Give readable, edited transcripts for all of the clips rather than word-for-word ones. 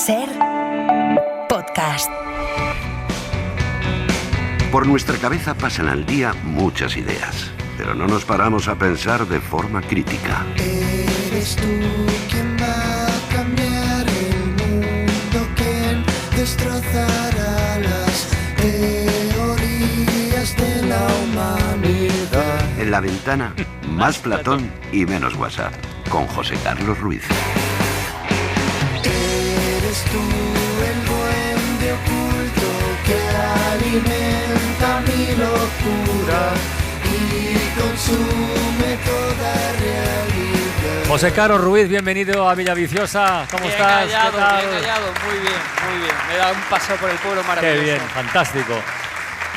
SER Podcast. Por nuestra cabeza pasan al día muchas ideas, pero no nos paramos a pensar de forma crítica. Eres tú quien va a cambiar el mundo, quien destrozará las teorías de la humanidad. En la ventana, más Platón y menos WhatsApp, con José Carlos Ruiz. Eres tú el duende oculto que alimenta mi locura y consume toda realidad. José Carlos Ruiz, bienvenido a Villaviciosa. ¿Cómo estás? Callado, ¿Qué tal? bien callado, muy bien, muy bien. Me he dado un paseo por el pueblo maravilloso. Qué bien, fantástico.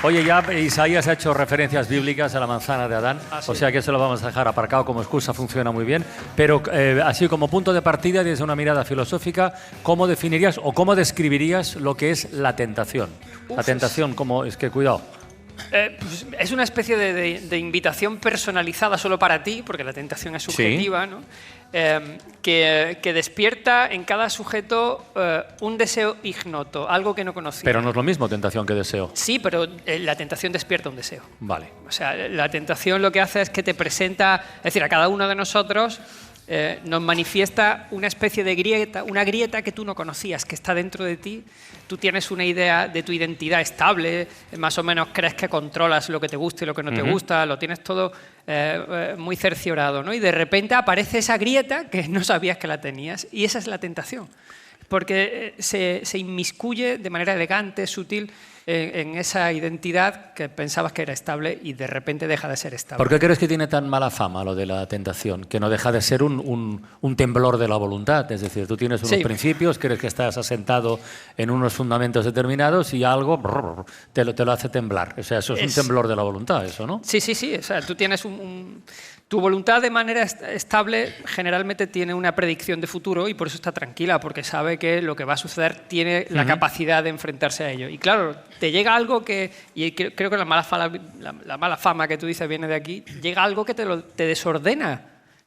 Oye, ya Isaías ha hecho referencias bíblicas a la manzana de Adán, sí. O sea que eso lo vamos a dejar aparcado como excusa, funciona muy bien. Pero así como punto de partida, desde una mirada filosófica, ¿cómo definirías o cómo describirías lo que es la tentación? La tentación, como es que cuidado. Pues es una especie de invitación personalizada solo para ti, porque la tentación es subjetiva, ¿no? Que despierta en cada sujeto un deseo ignoto, algo que no conocía. Pero no es lo mismo tentación que deseo. Sí, pero la tentación despierta un deseo. Vale. O sea, la tentación lo que hace es que te presenta, es decir, a cada uno de nosotros nos manifiesta una especie de grieta, una grieta que tú no conocías, que está dentro de ti. Tú tienes una idea de tu identidad estable, más o menos crees que controlas lo que te gusta y lo que no te gusta, lo tienes todo muy cerciorado, ¿no? Y de repente aparece esa grieta que no sabías que la tenías, y esa es la tentación, porque se inmiscuye de manera elegante, sutil, en esa identidad que pensabas que era estable y de repente deja de ser estable. ¿Por qué crees que tiene tan mala fama lo de la tentación? Que no deja de ser un temblor de la voluntad. Es decir, tú tienes unos principios, crees que estás asentado en unos fundamentos determinados y algo te lo hace temblar. O sea, eso es un temblor de la voluntad, eso, ¿no? Sí. O sea, tú tienes tu voluntad de manera estable generalmente tiene una predicción de futuro y por eso está tranquila, porque sabe que lo que va a suceder tiene la capacidad de enfrentarse a ello. Y claro, te llega algo que, y creo que la mala fama que tú dices viene de aquí, llega algo que te desordena,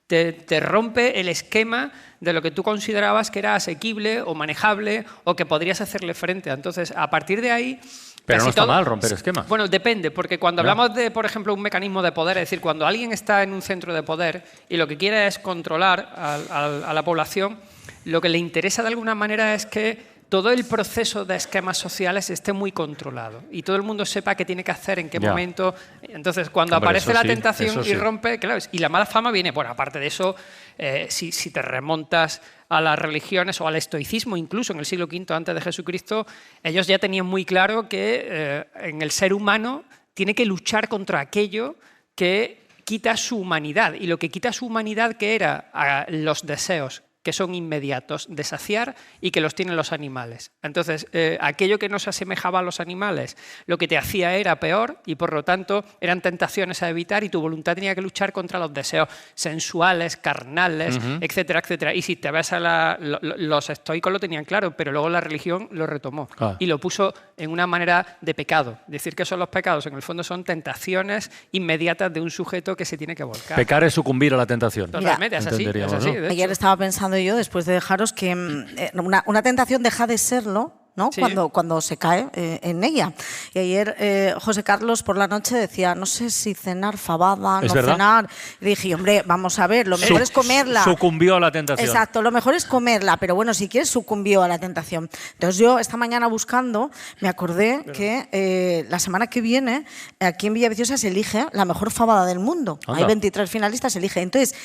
te rompe el esquema de lo que tú considerabas que era asequible o manejable o que podrías hacerle frente. Entonces, a partir de ahí... Pero no está mal romper esquemas. Bueno, depende, porque cuando hablamos de, por ejemplo, un mecanismo de poder, es decir, cuando alguien está en un centro de poder y lo que quiere es controlar a la población, lo que le interesa de alguna manera es que todo el proceso de esquemas sociales esté muy controlado y todo el mundo sepa qué tiene que hacer, en qué momento. Entonces, cuando aparece la tentación y rompe, claro, y la mala fama viene, bueno, aparte de eso, si te remontas a las religiones o al estoicismo, incluso en el siglo V antes de Jesucristo, ellos ya tenían muy claro que en el ser humano tiene que luchar contra aquello que quita su humanidad. Y lo que quita su humanidad, que era los deseos, que son inmediatos de saciar y que los tienen los animales. Entonces, aquello que no se asemejaba a los animales, lo que te hacía era peor y por lo tanto eran tentaciones a evitar y tu voluntad tenía que luchar contra los deseos sensuales, carnales, etcétera, etcétera. Y si te ves a los estoicos lo tenían claro, pero luego la religión lo retomó y lo puso en una manera de pecado. Decir que son los pecados, en el fondo son tentaciones inmediatas de un sujeto que se tiene que volcar. Pecar es sucumbir a la tentación. Totalmente, es así. ¿No? Ayer estaba pensando yo, después de dejaros, que una tentación deja de serlo, ¿no? Sí. Cuando se cae en ella. Y ayer José Carlos por la noche decía, no sé si cenar fabada, no verdad. cenar. Y dije, hombre, vamos a ver, lo mejor es comerla. Sucumbió a la tentación. Exacto, lo mejor es comerla, pero bueno, si quieres, sucumbió a la tentación. Entonces yo esta mañana buscando me acordé que la semana que viene aquí en Villaviciosa se elige la mejor fabada del mundo. Anda. Hay 23 finalistas, se elige. Entonces,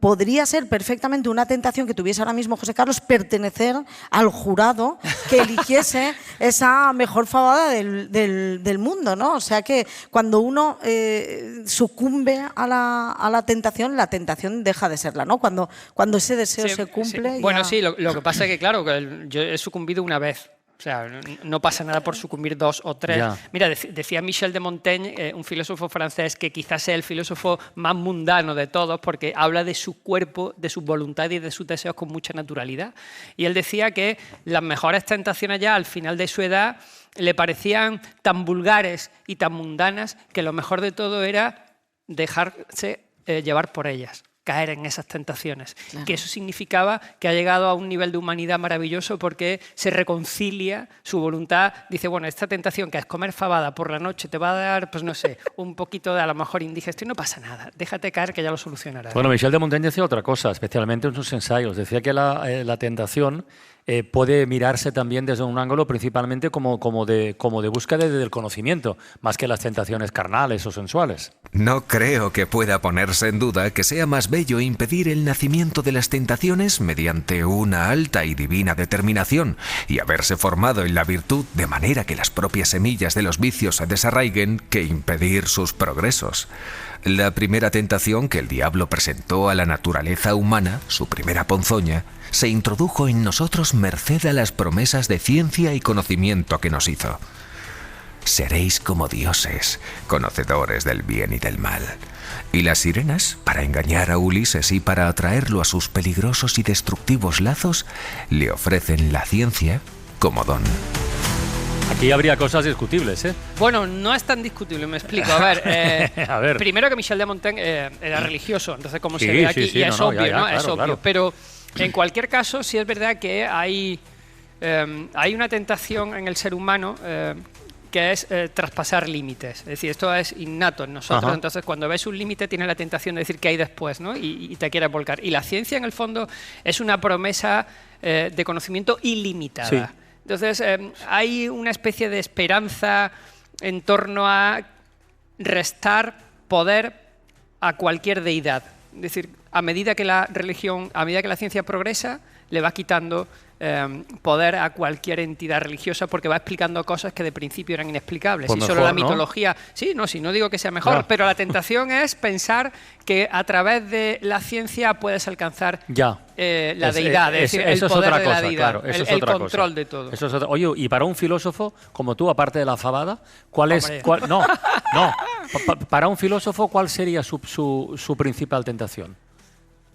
podría ser perfectamente una tentación que tuviese ahora mismo José Carlos pertenecer al jurado que eligiese esa mejor fabada del mundo, ¿no? O sea que cuando uno sucumbe a la tentación deja de serla, ¿no? Cuando ese deseo se cumple... Bueno, ya... sí, lo que pasa es que, claro, que yo he sucumbido una vez. O sea, no pasa nada por sucumbir 2 o 3. Ya. Mira, decía Michel de Montaigne, un filósofo francés, que quizás sea el filósofo más mundano de todos porque habla de su cuerpo, de su voluntad y de sus deseos con mucha naturalidad. Y él decía que las mejores tentaciones ya al final de su edad le parecían tan vulgares y tan mundanas que lo mejor de todo era dejarse llevar por ellas. caer en esas tentaciones. Claro. Que eso significaba que ha llegado a un nivel de humanidad maravilloso porque se reconcilia su voluntad. Dice, bueno, esta tentación que es comer fabada por la noche te va a dar, pues no sé, un poquito de a lo mejor indigestión, no pasa nada, déjate caer que ya lo solucionarás. Bueno, Michel de Montaigne decía otra cosa, especialmente en sus ensayos. Decía que la tentación puede mirarse también desde un ángulo principalmente como de búsqueda del conocimiento, más que las tentaciones carnales o sensuales. No creo que pueda ponerse en duda que sea más bello impedir el nacimiento de las tentaciones mediante una alta y divina determinación y haberse formado en la virtud de manera que las propias semillas de los vicios se desarraiguen que impedir sus progresos. La primera tentación que el diablo presentó a la naturaleza humana, su primera ponzoña, se introdujo en nosotros merced a las promesas de ciencia y conocimiento que nos hizo. Seréis como dioses, conocedores del bien y del mal. Y las sirenas, para engañar a Ulises y para atraerlo a sus peligrosos y destructivos lazos, le ofrecen la ciencia como don. Aquí habría cosas discutibles, ¿eh? Bueno, no es tan discutible, me explico. A ver, primero que Michel de Montaigne era religioso, entonces como se ve aquí, y es obvio, ¿no? Es obvio. Claro. Pero en cualquier caso, sí es verdad que hay una tentación en el ser humano que es traspasar límites. Es decir, esto es innato en nosotros. Ajá. Entonces, cuando ves un límite, tienes la tentación de decir qué hay después, ¿no? Y te quieres volcar. Y la ciencia, en el fondo, es una promesa de conocimiento ilimitada. Sí. Entonces, hay una especie de esperanza en torno a restar poder a cualquier deidad. Es decir, a medida que la religión, a medida que la ciencia progresa, le va quitando poder a cualquier entidad religiosa porque va explicando cosas que de principio eran inexplicables. Pues y mejor, solo la mitología... ¿no? Sí, no digo que sea mejor, pero la tentación es pensar que a través de la ciencia puedes alcanzar la deidad, es decir, el poder de la deidad, claro, el control de todo. Eso es oye, y para un filósofo como tú, aparte de la fabada, para un filósofo, ¿cuál sería su principal tentación?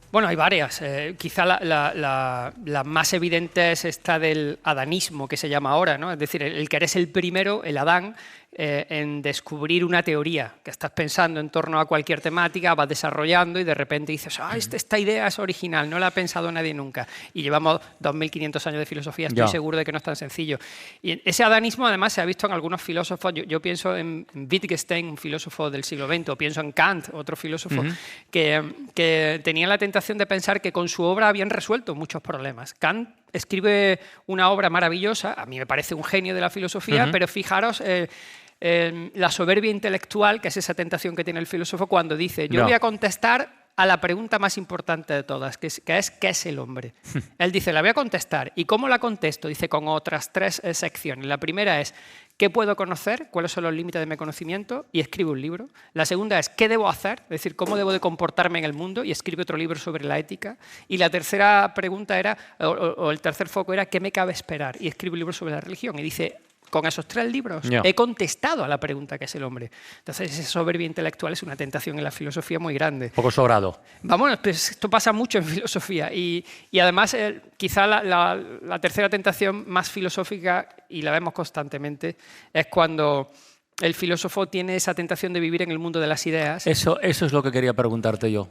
Bueno, hay varias. Quizá la más evidente es esta del adanismo, que se llama ahora, ¿no? Es decir, el que eres el primero, el Adán, en descubrir una teoría, que estás pensando en torno a cualquier temática, vas desarrollando y de repente dices, esta idea es original, no la ha pensado nadie nunca. Y llevamos 2.500 años de filosofía, estoy seguro de que no es tan sencillo. Y ese adanismo además se ha visto en algunos filósofos, yo pienso en Wittgenstein, un filósofo del siglo XX, o pienso en Kant, otro filósofo, que tenía la tentación de pensar que con su obra habían resuelto muchos problemas. Kant escribe una obra maravillosa, a mí me parece un genio de la filosofía, pero fijaros la soberbia intelectual, que es esa tentación que tiene el filósofo cuando dice, yo voy a contestar a la pregunta más importante de todas, que es ¿qué es el hombre? Él dice, la voy a contestar. ¿Y cómo la contesto? Dice, con otras 3 secciones. La primera es, ¿qué puedo conocer? ¿Cuáles son los límites de mi conocimiento? Y escribe un libro. La segunda es, ¿qué debo hacer? Es decir, ¿cómo debo de comportarme en el mundo? Y escribe otro libro sobre la ética. Y la tercera pregunta era, o el tercer foco era, ¿qué me cabe esperar? Y escribe un libro sobre la religión. Y dice, con esos 3 libros he contestado a la pregunta que es el hombre. Entonces, esa soberbia intelectual es una tentación en la filosofía muy grande. Poco sobrado. Vamos, pues esto pasa mucho en filosofía. Y además, quizá la tercera tentación más filosófica, y la vemos constantemente, es cuando el filósofo tiene esa tentación de vivir en el mundo de las ideas. Eso es lo que quería preguntarte yo.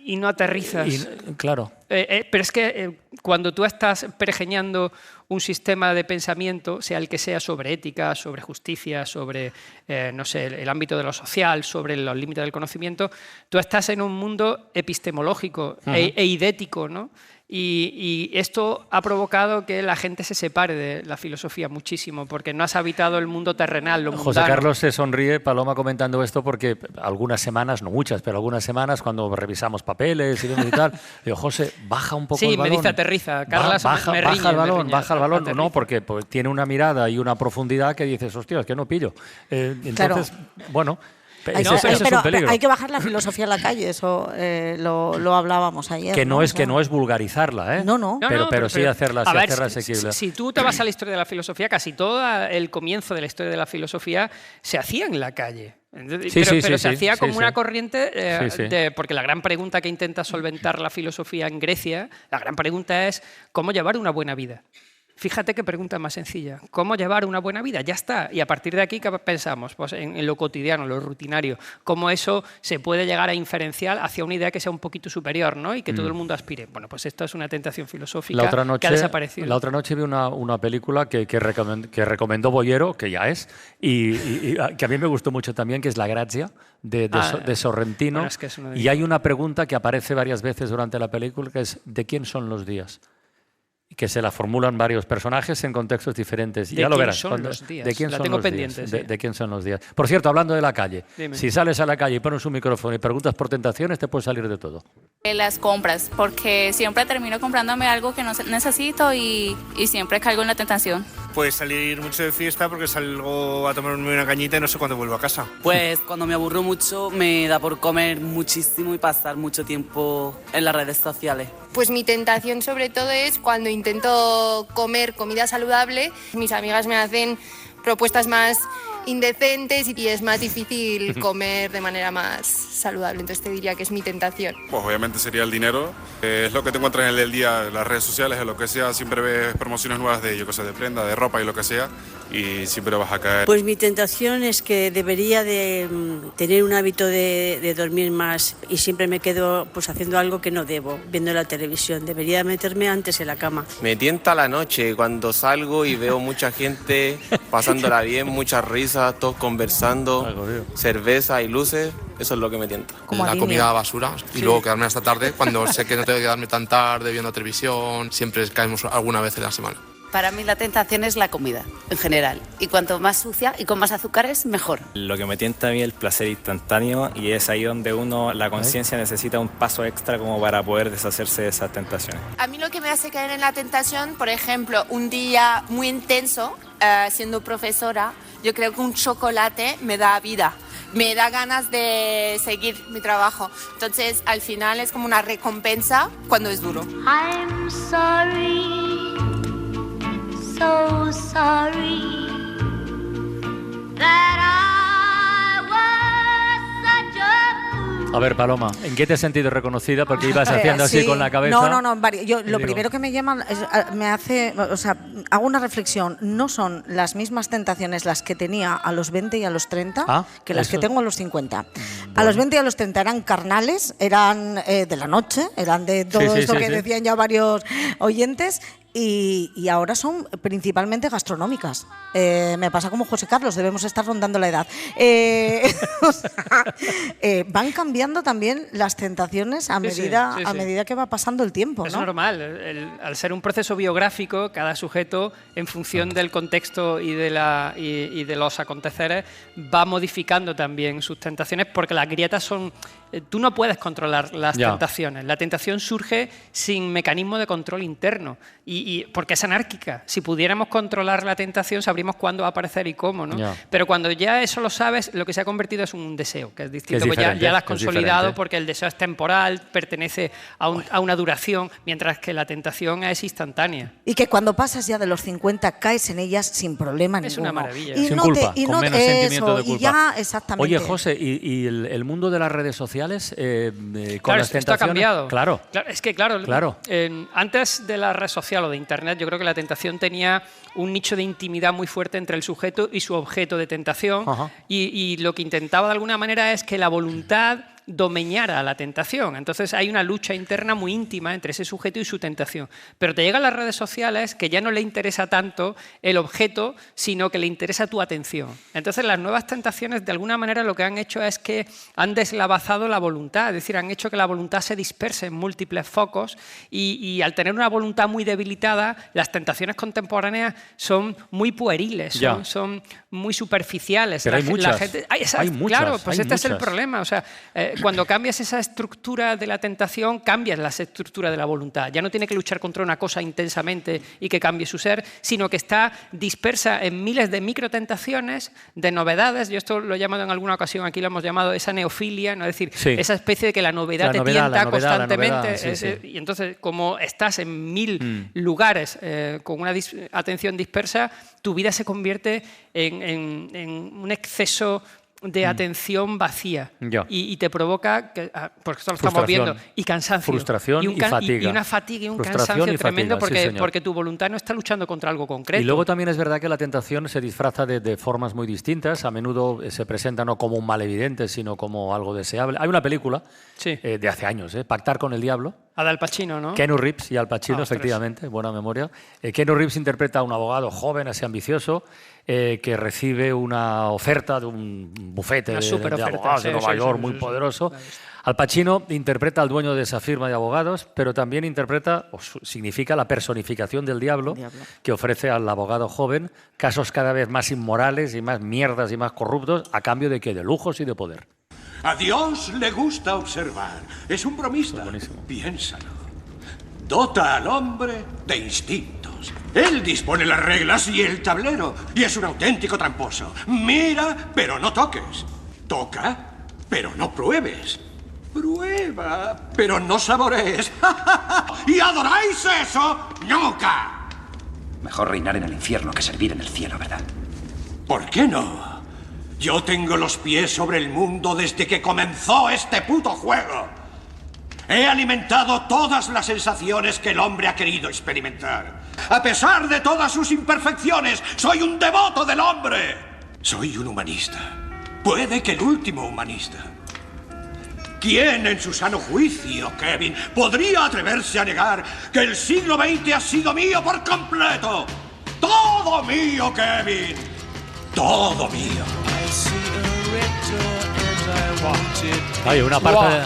Y no aterrizas. Claro. Pero es que cuando tú estás pergeñando un sistema de pensamiento, sea el que sea, sobre ética, sobre justicia, sobre no sé, el ámbito de lo social, sobre los límites del conocimiento, tú estás en un mundo epistemológico e idético, ¿no? Y esto ha provocado que la gente se separe de la filosofía muchísimo, porque no has habitado el mundo terrenal, lo mundano. José Carlos se sonríe, Paloma, comentando esto, porque algunas semanas, no muchas, pero algunas semanas, cuando revisamos papeles y tal, digo, José, baja un poco el balón. Sí, me dice aterriza. Carla baja el balón. No, porque pues, tiene una mirada y una profundidad que dices, hostia, es que no pillo. Entonces, bueno... Pero hay que bajar la filosofía a la calle, eso lo hablábamos ayer. Que no es vulgarizarla, ¿eh? No. Pero sí hacerla asequible. Si tú te vas a la historia de la filosofía, casi todo el comienzo de la historia de la filosofía se hacía en la calle. Pero se hacía como una corriente, porque la gran pregunta que intenta solventar la filosofía en Grecia, la gran pregunta es cómo llevar una buena vida. Fíjate qué pregunta más sencilla. ¿Cómo llevar una buena vida? Ya está. Y a partir de aquí, ¿qué pensamos? Pues en lo cotidiano, lo rutinario. Cómo eso se puede llegar a inferenciar hacia una idea que sea un poquito superior, ¿no? Y que todo el mundo aspire. Bueno, pues esto es una tentación filosófica que ha desaparecido. La otra noche vi una película que recomendó Boyero, que ya es, y que a mí me gustó mucho también, que es La Grazia, de Sorrentino. Bueno, es que es uno de y hay una pregunta que aparece varias veces durante la película, que es ¿de quién son los días? Que se la formulan varios personajes en contextos diferentes. ¿De ya lo quién verás. son los días? ¿De quién La son tengo los pendiente, días? sí. ¿De quién son los días? Por cierto, hablando de la calle, Dime. si sales a la calle y pones un micrófono y preguntas por tentaciones, te puede salir de todo. Las compras, porque siempre termino comprándome algo que no necesito y siempre caigo en la tentación. Pues salir mucho de fiesta porque salgo a tomarme una cañita y no sé cuándo vuelvo a casa. Pues cuando me aburro mucho me da por comer muchísimo y pasar mucho tiempo en las redes sociales. Pues mi tentación sobre todo es cuando intento comer comida saludable, mis amigas me hacen propuestas más indecentes y es más difícil comer de manera más saludable, entonces te diría que es mi tentación. Pues obviamente sería el dinero, es lo que te encuentras en el día, en las redes sociales, en lo que sea, siempre ves promociones nuevas de, yo que sé, de prenda, de ropa y lo que sea, y siempre vas a caer. Pues mi tentación es que debería de tener un hábito de dormir más y siempre me quedo pues haciendo algo que no debo, viendo la televisión, debería meterme antes en la cama. Me tienta la noche cuando salgo y veo mucha gente pasándola bien, muchas risas, todos conversando, cerveza y luces, eso es lo que me tienta. La comida basura y luego quedarme hasta tarde cuando sé que no tengo que quedarme tan tarde viendo televisión, siempre caemos alguna vez en la semana. Para mí la tentación es la comida, en general. Y cuanto más sucia y con más azúcares, mejor. Lo que me tienta a mí es el placer instantáneo y es ahí donde la conciencia necesita un paso extra como para poder deshacerse de esas tentaciones. A mí lo que me hace caer en la tentación, por ejemplo, un día muy intenso, siendo profesora, yo creo que un chocolate me da vida. Me da ganas de seguir mi trabajo. Entonces, al final es como una recompensa cuando es duro. I'm sorry, so sorry that I was such a fool. A ver, Paloma, ¿en qué te has sentido reconocida? Porque ibas haciendo así con la cabeza. No, yo lo primero que me llama, me hace, o sea, hago una reflexión. No son las mismas tentaciones las que tenía a los 20 y a los 30 que las que tengo a los 50. Bueno. A los 20 y a los 30 eran carnales, eran de la noche, eran de todo esto que decían ya varios oyentes. Y ahora son principalmente gastronómicas. Me pasa como José Carlos, debemos estar rondando la edad. Van cambiando también las tentaciones a medida que va pasando el tiempo, ¿no? Es normal. Al ser un proceso biográfico, cada sujeto, en función del contexto y de los aconteceres, va modificando también sus tentaciones, porque las grietas son... Tú no puedes controlar las tentaciones. La tentación surge sin mecanismo de control interno y porque es anárquica. Si pudiéramos controlar la tentación, sabríamos cuándo va a aparecer y cómo, ¿no? Pero cuando ya eso lo sabes, lo que se ha convertido es un deseo, que es distinto, que ya lo has consolidado porque el deseo es temporal, pertenece a una duración, mientras que la tentación es instantánea. Y que cuando pasas ya de los 50 caes en ellas sin problema ninguno. Es una maravilla. Y sin culpa, con menos sentimiento de culpa. Y ya, exactamente. Oye, José, ¿y el mundo de las redes sociales con claro, las tentaciones? Esto ha cambiado. Claro. Es que, claro. Antes de la red social o de Internet, yo creo que la tentación tenía un nicho de intimidad muy fuerte entre el sujeto y su objeto de tentación. Y lo que intentaba de alguna manera es que la voluntad domeñara la tentación. Entonces hay una lucha interna muy íntima entre ese sujeto y su tentación. Pero te llegan las redes sociales que ya no le interesa tanto el objeto, sino que le interesa tu atención. Entonces las nuevas tentaciones de alguna manera lo que han hecho es que han deslavazado la voluntad, es decir, han hecho que la voluntad se disperse en múltiples focos y al tener una voluntad muy debilitada, las tentaciones contemporáneas son muy pueriles, son muy superficiales. Pero hay muchas. Hay muchas. Claro, pues este es el problema. O sea, cuando cambias esa estructura de la tentación, cambias la estructura de la voluntad. Ya no tiene que luchar contra una cosa intensamente y que cambie su ser, sino que está dispersa en miles de microtentaciones, de novedades. Yo esto lo he llamado en alguna ocasión, aquí lo hemos llamado esa neofilia, ¿no? Es decir, esa especie de que la novedad te tienta constantemente. Y entonces, como estás en 1000 lugares con una atención dispersa, tu vida se convierte en un exceso de atención vacía y te provoca, porque esto lo estamos viendo, y cansancio. Frustración y fatiga. Y una fatiga y un cansancio tremendo porque tu voluntad no está luchando contra algo concreto. Y luego también es verdad que la tentación se disfraza de formas muy distintas. A menudo se presenta no como un mal evidente, sino como algo deseable. Hay una película de hace años, Pactar con el diablo. A Al Pacino, ¿no? Keanu Reeves y Al Pacino, efectivamente, buena memoria. Keanu Reeves interpreta a un abogado joven, así ambicioso, que recibe una oferta de un bufete de abogados de Nueva York muy poderoso. Al Pacino interpreta al dueño de esa firma de abogados, pero también interpreta, o significa la personificación del diablo, que ofrece al abogado joven casos cada vez más inmorales y más mierdas y más corruptos, a cambio de ¿qué? De lujos y de poder. A Dios le gusta observar. Es un bromista. Piénsalo. Dota al hombre de instintos. Él dispone las reglas y el tablero. Y es un auténtico tramposo. Mira, pero no toques. Toca, pero no pruebes. Prueba, pero no saborees. ¿Y adoráis eso? ¡Nunca! Mejor reinar en el infierno que servir en el cielo, ¿verdad? ¿Por qué no? Yo tengo los pies sobre el mundo desde que comenzó este puto juego. He alimentado todas las sensaciones que el hombre ha querido experimentar. A pesar de todas sus imperfecciones, soy un devoto del hombre. Soy un humanista. Puede que el último humanista. ¿Quién en su sano juicio, Kevin, podría atreverse a negar que el siglo XX ha sido mío por completo? ¡Todo mío, Kevin! ¡Todo mío! Hay una parte...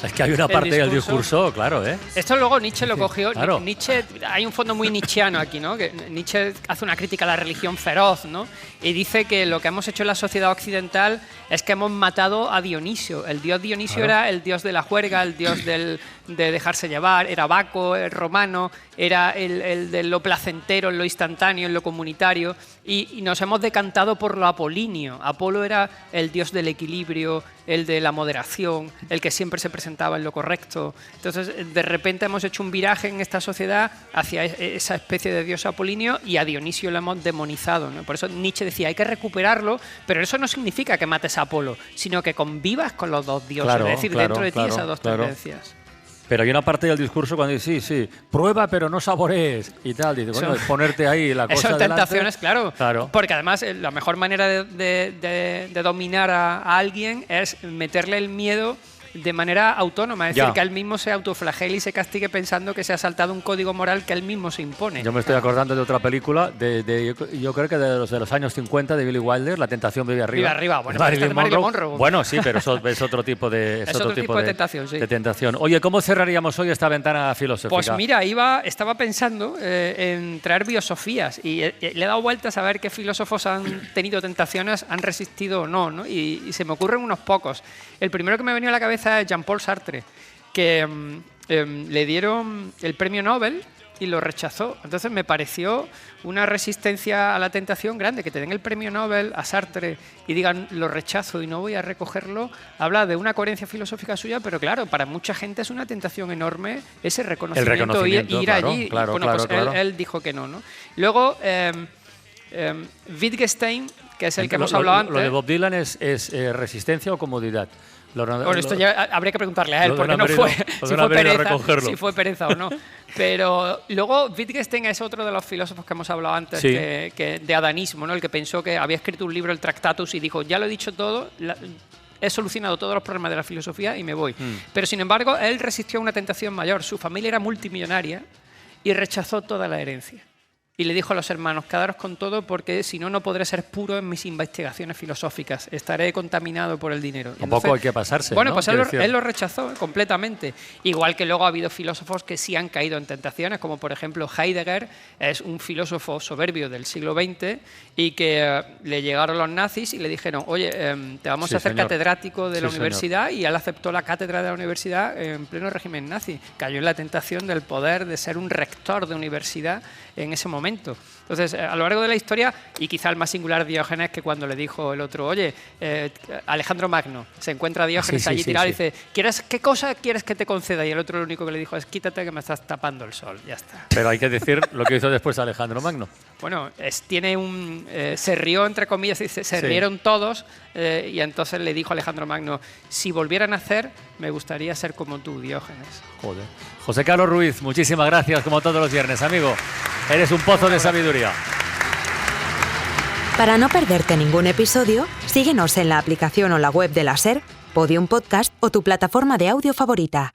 Es que hay una parte del discurso, claro, Esto luego Nietzsche lo cogió. Claro. Nietzsche, hay un fondo muy nietzscheano aquí, ¿no? Que Nietzsche hace una crítica a la religión feroz, ¿no? Y dice que lo que hemos hecho en la sociedad occidental es que hemos matado a Dionisio. El dios Dionisio era el dios de la juerga, el dios de dejarse llevar, era Baco, el romano, era el de lo placentero, en lo instantáneo, en lo comunitario, y nos hemos decantado por lo apolíneo. Apolo era el dios del equilibrio, el de la moderación, el que siempre se presentaba en lo correcto. Entonces, de repente hemos hecho un viraje en esta sociedad hacia esa especie de dios apolíneo y a Dionisio lo hemos demonizado, ¿no? Por eso Nietzsche decía, hay que recuperarlo, pero eso no significa que mates a Apolo, sino que convivas con los dos dioses, es decir, dentro de ti esas dos tendencias. Pero hay una parte del discurso cuando dice, sí, prueba pero no saborees y tal. Dice, bueno, es ponerte ahí la cosa son delante. tentaciones, claro. Porque además la mejor manera de dominar a alguien es meterle el miedo de manera autónoma, es decir, que él mismo se autoflagele y se castigue pensando que se ha saltado un código moral que él mismo se impone. Yo me estoy acordando de otra película, yo creo que de los años 50 de Billy Wilder, La tentación vive arriba. Vive arriba, bueno, Marilyn Monroe. Bueno, sí, pero eso es otro tipo de otro tipo de tentación, sí. De tentación. Oye, ¿cómo cerraríamos hoy esta ventana filosófica? Pues mira, estaba pensando en traer biosofías y le he dado vueltas a ver qué filósofos han tenido tentaciones, han resistido o no, y se me ocurren unos pocos. El primero que me ha venido a la cabeza es Jean-Paul Sartre, que le dieron el premio Nobel y lo rechazó. Entonces me pareció una resistencia a la tentación grande, que te den el premio Nobel a Sartre y digan lo rechazo y no voy a recogerlo. Habla de una coherencia filosófica suya, pero claro, para mucha gente es una tentación enorme ese reconocimiento y ir allí. Él dijo que no. Luego, Wittgenstein, que es el que hemos hablado antes. Lo de Bob Dylan es resistencia o comodidad. Bueno, esto ya habría que preguntarle a él, porque no fue, si fue pereza o no. Pero luego Wittgenstein es otro de los filósofos que hemos hablado antes, que de adanismo, ¿no? El que pensó que había escrito un libro, el Tractatus, y dijo, ya lo he dicho todo, he solucionado todos los problemas de la filosofía y me voy. Pero sin embargo, él resistió a una tentación mayor. Su familia era multimillonaria y rechazó toda la herencia. Y le dijo a los hermanos, quedaros con todo porque si no, no podré ser puro en mis investigaciones filosóficas. Estaré contaminado por el dinero. Tampoco hay que pasarse. Bueno, ¿no? pues él lo rechazó completamente. Igual que luego ha habido filósofos que sí han caído en tentaciones, como por ejemplo Heidegger, es un filósofo soberbio del siglo XX y que le llegaron los nazis y le dijeron, oye, te vamos a hacer catedrático de la universidad, y él aceptó la cátedra de la universidad en pleno régimen nazi. Cayó en la tentación del poder de ser un rector de universidad en ese momento. momento. Entonces, a lo largo de la historia, y quizá el más singular Diógenes, que cuando le dijo el otro, oye, Alejandro Magno, se encuentra Diógenes allí tirado y dice, ¿qué cosa quieres que te conceda? Y el otro lo único que le dijo es, quítate que me estás tapando el sol, ya está. Pero hay que decir lo que hizo después Alejandro Magno. Bueno, se rió, entre comillas, se rieron todos, y entonces le dijo a Alejandro Magno, si volvieran a nacer, me gustaría ser como tú, Diógenes. Joder. José Carlos Ruiz, muchísimas gracias, como todos los viernes, amigo. Eres un pozo de sabiduría. Para no perderte ningún episodio, síguenos en la aplicación o la web de la SER, Podium Podcast o tu plataforma de audio favorita.